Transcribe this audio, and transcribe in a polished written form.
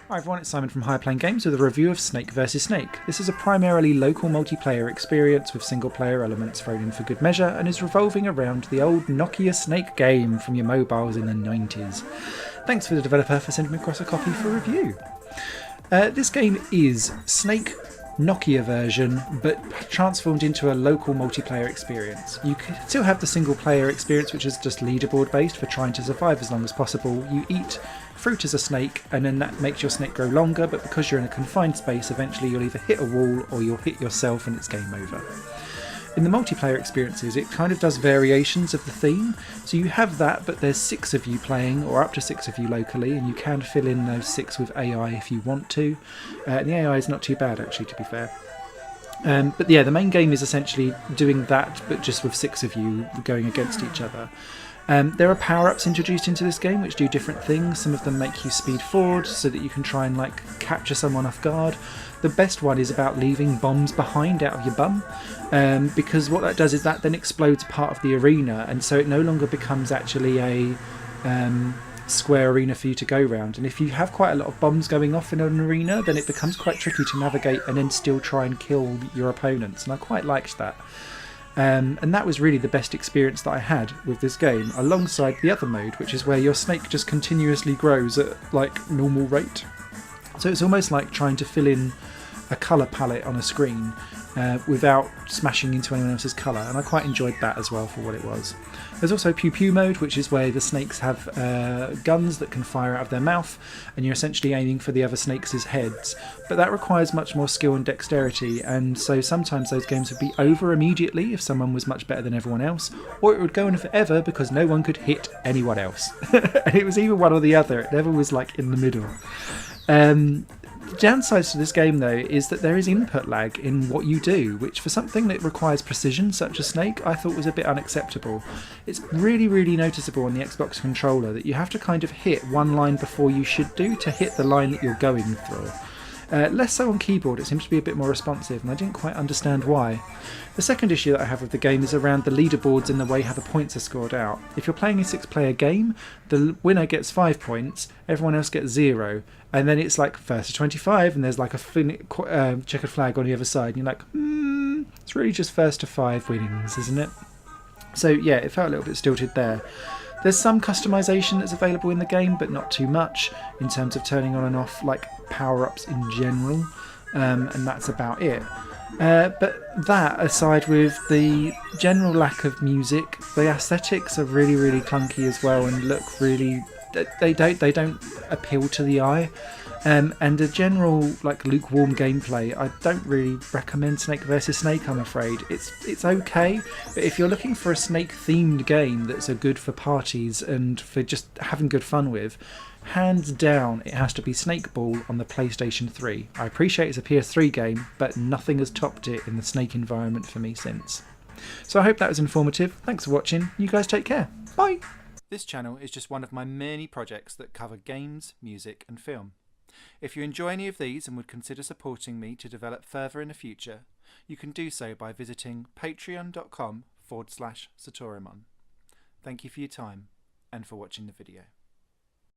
Hi everyone, it's Simon from Higher Plane Games with a review of Snake vs Snake. This is a primarily local multiplayer experience with single player elements thrown in for good measure and is revolving around the old Nokia Snake game from your mobiles in the 90s. Thanks for the developer for sending me across a copy for review. This game is Snake Nokia version, but transformed into a local multiplayer experience. You can still have the single player experience, which is just leaderboard based for trying to survive as long as possible. You eat fruit as a snake, and then that makes your snake grow longer, but because you're in a confined space, eventually you'll either hit a wall or you'll hit yourself and it's game over. In the multiplayer experiences, it kind of does variations of the theme. So you have that, but there's 6 of you playing, or up to 6 of you locally, and you can fill in those 6 with AI if you want to. The AI is not too bad, actually, to be fair. But yeah, the main game is essentially doing that, but just with 6 of you going against each other. There are power-ups introduced into this game which do different things. Some of them make you speed forward so that you can try and capture someone off guard. The best one is about leaving bombs behind out of your bum, because what that does is that then explodes part of the arena, and so it no longer becomes actually a square arena for you to go round. And if you have quite a lot of bombs going off in an arena, then it becomes quite tricky to navigate and then still try and kill your opponents, and I quite liked that. And that was really the best experience that I had with this game, alongside the other mode, which is where your snake just continuously grows at normal rate. So it's almost like trying to fill in a colour palette on a screen without smashing into anyone else's colour, and I quite enjoyed that as well for what it was. There's also Pew Pew mode, which is where the snakes have guns that can fire out of their mouth, and you're essentially aiming for the other snakes' heads, but that requires much more skill and dexterity, and so sometimes those games would be over immediately if someone was much better than everyone else, or it would go on forever because no one could hit anyone else. And it was either one or the other, it never was in the middle. The downside to this game, though, is that there is input lag in what you do, which for something that requires precision, such as Snake, I thought was a bit unacceptable. It's really, really noticeable on the Xbox controller that you have to kind of hit one line before you should do to hit the line that you're going through. Less so on keyboard, it seems to be a bit more responsive, and I didn't quite understand why. The second issue that I have with the game is around the leaderboards and the way how the points are scored out. If you're playing a 6-player game, the winner gets 5 points, everyone else gets 0, and then it's first to 25, and there's a checkered flag on the other side, and you're it's really just first to 5 winnings, isn't it? So yeah, it felt a little bit stilted there. There's some customization that's available in the game, but not too much in terms of turning on and off power-ups in general, and that's about it. But that aside, with the general lack of music, the aesthetics are really, really clunky as well, and look really, they don't appeal to the eye. And the general lukewarm gameplay, I don't really recommend Snake vs Snake, I'm afraid. It's okay, but if you're looking for a Snake themed game that's good for parties and for just having good fun with, hands down it has to be Snake Ball on the PlayStation 3. I appreciate it's a PS3 game, but nothing has topped it in the Snake environment for me since. So I hope that was informative. Thanks for watching. You guys take care. Bye! This channel is just one of my many projects that cover games, music and film. If you enjoy any of these and would consider supporting me to develop further in the future, you can do so by visiting patreon.com/Satorimon. Thank you for your time and for watching the video.